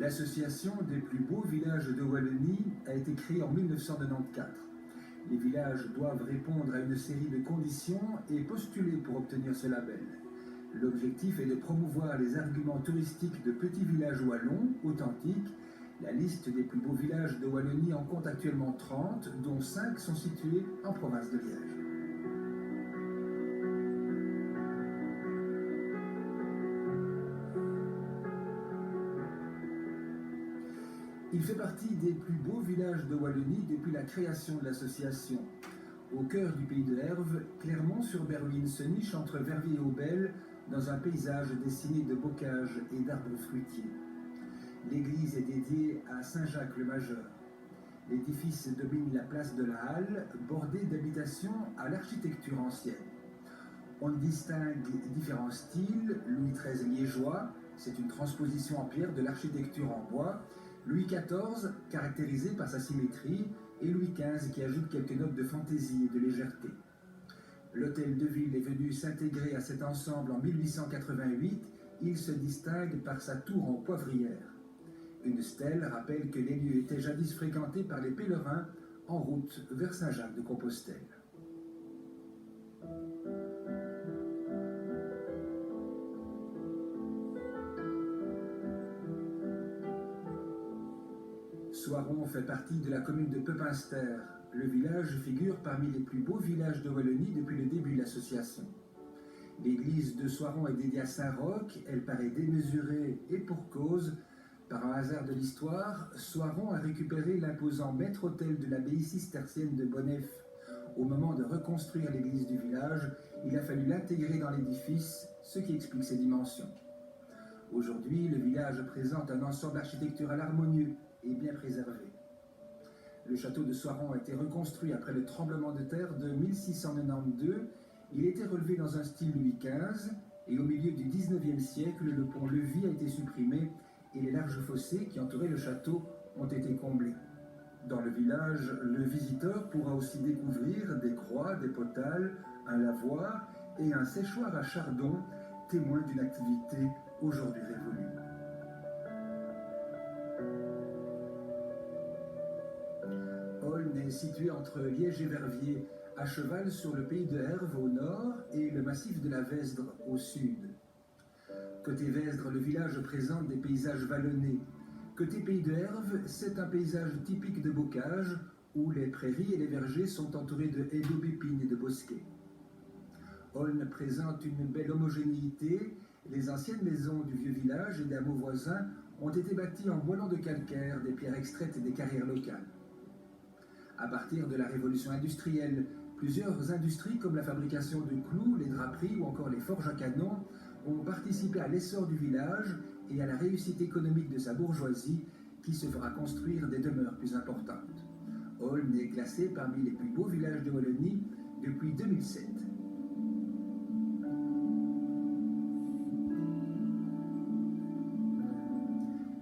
L'association des plus beaux villages de Wallonie a été créée en 1994. Les villages doivent répondre à une série de conditions et postuler pour obtenir ce label. L'objectif est de promouvoir les arguments touristiques de petits villages wallons authentiques. La liste des plus beaux villages de Wallonie en compte actuellement 30, dont 5 sont situés en province de Liège. Il fait partie des plus beaux villages de Wallonie depuis la création de l'association. Au cœur du pays de Herve, Clermont-sur-Berluine se niche entre Verviers et Aubel dans un paysage dessiné de bocages et d'arbres fruitiers. L'église est dédiée à Saint-Jacques le Majeur. L'édifice domine la place de la Halle, bordée d'habitations à l'architecture ancienne. On distingue différents styles: Louis XIII liégeois, c'est une transposition en pierre de l'architecture en bois, Louis XIV, caractérisé par sa symétrie, et Louis XV qui ajoute quelques notes de fantaisie et de légèreté. L'hôtel de ville est venu s'intégrer à cet ensemble en 1888. Il se distingue par sa tour en poivrière. Une stèle rappelle que les lieux étaient jadis fréquentés par les pèlerins en route vers Saint-Jacques-de-Compostelle. Soiron fait partie de la commune de Pepinster. Le village figure parmi les plus beaux villages de Wallonie depuis le début de l'association. L'église de Soiron est dédiée à Saint-Roch, elle paraît démesurée et pour cause. Par un hasard de l'histoire, Soiron a récupéré l'imposant maître-autel de l'abbaye cistercienne de Bonnef. Au moment de reconstruire l'église du village, il a fallu l'intégrer dans l'édifice, ce qui explique ses dimensions. Aujourd'hui, le village présente un ensemble architectural harmonieux et bien préservé. Le château de Soiron a été reconstruit après le tremblement de terre de 1692. Il était relevé dans un style Louis XV et au milieu du XIXe siècle, le pont-levis a été supprimé et les larges fossés qui entouraient le château ont été comblés. Dans le village, le visiteur pourra aussi découvrir des croix, des potales, un lavoir et un séchoir à chardon, témoin d'une activité aujourd'hui révolue. Aulne est situé entre Liège et Verviers, à cheval sur le pays de Herve au nord et le massif de la Vesdre au sud. Côté Vesdre, le village présente des paysages vallonnés. Côté pays de Herve, c'est un paysage typique de bocage où les prairies et les vergers sont entourés de haies d'aubépines et de bosquets. Aulne présente une belle homogénéité. Les anciennes maisons du vieux village et d'hameaux voisins ont été bâties en moellons de calcaire, des pierres extraites et des carrières locales. À partir de la révolution industrielle, plusieurs industries comme la fabrication de clous, les draperies ou encore les forges à canon ont participé à l'essor du village et à la réussite économique de sa bourgeoisie qui se fera construire des demeures plus importantes. Aulne est classé parmi les plus beaux villages de Wallonie depuis 2007.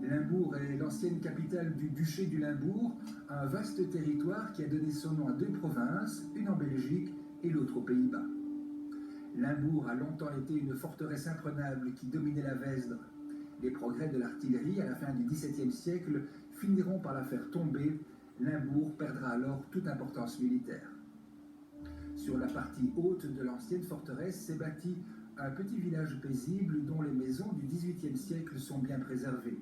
Limbourg est l'ancienne capitale du duché du Limbourg, un vaste territoire qui a donné son nom à deux provinces, une en Belgique et l'autre aux Pays-Bas. Limbourg a longtemps été une forteresse imprenable qui dominait la Vesdre. Les progrès de l'artillerie à la fin du XVIIe siècle finiront par la faire tomber. Limbourg perdra alors toute importance militaire. Sur la partie haute de l'ancienne forteresse s'est bâti un petit village paisible dont les maisons du XVIIIe siècle sont bien préservées.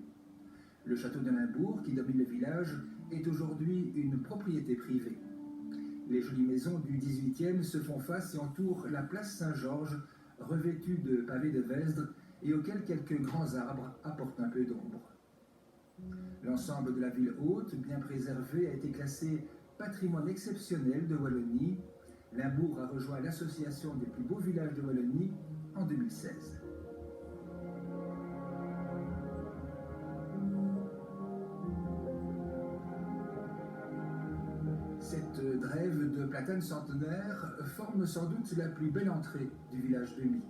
Le château de Limbourg, qui domine le village, est aujourd'hui une propriété privée. Les jolies maisons du XVIIIe se font face et entourent la place Saint-Georges, revêtue de pavés de Vesdre et auxquels quelques grands arbres apportent un peu d'ombre. L'ensemble de la ville haute, bien préservée, a été classé patrimoine exceptionnel de Wallonie. Limbourg a rejoint l'association des plus beaux villages de Wallonie en 2016. Cette drève de platanes centenaires forme sans doute la plus belle entrée du village de Mie.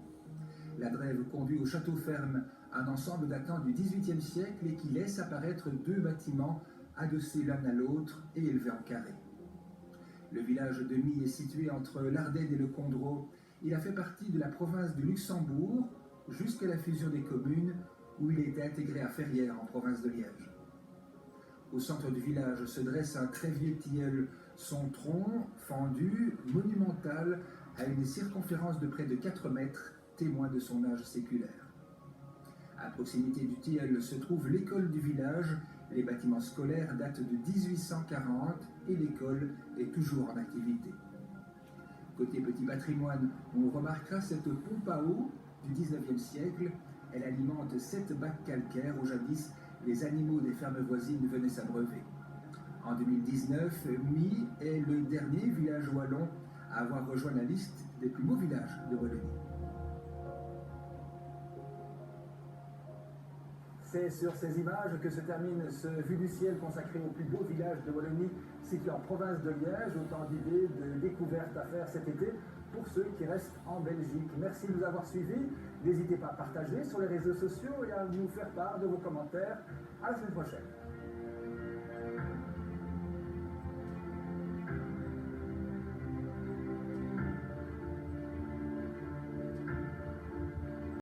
La drève conduit au château ferme, un ensemble datant du XVIIIe siècle et qui laisse apparaître deux bâtiments adossés l'un à l'autre et élevés en carré. Le village de Mie est situé entre l'Ardenne et le Condroz. Il a fait partie de la province du Luxembourg jusqu'à la fusion des communes où il était intégré à Ferrières, en province de Liège. Au centre du village se dresse un très vieux tilleul, son tronc, fendu, monumental, a une circonférence de près de 4 mètres, témoin de son âge séculaire. À proximité du tilleul se trouve l'école du village. Les bâtiments scolaires datent de 1840 et l'école est toujours en activité. Côté petit patrimoine, on remarquera cette pompe à eau du 19e siècle. Elle alimente 7 bacs calcaires où jadis les animaux des fermes voisines venaient s'abreuver. En 2019, My est le dernier village wallon à avoir rejoint la liste des plus beaux villages de Wallonie. C'est sur ces images que se termine ce Vue du ciel consacré au plus beau village de Wallonie, situé en province de Liège. Autant d'idées, de découvertes à faire cet été pour ceux qui restent en Belgique. Merci de nous avoir suivis. N'hésitez pas à partager sur les réseaux sociaux et à nous faire part de vos commentaires. À la semaine prochaine.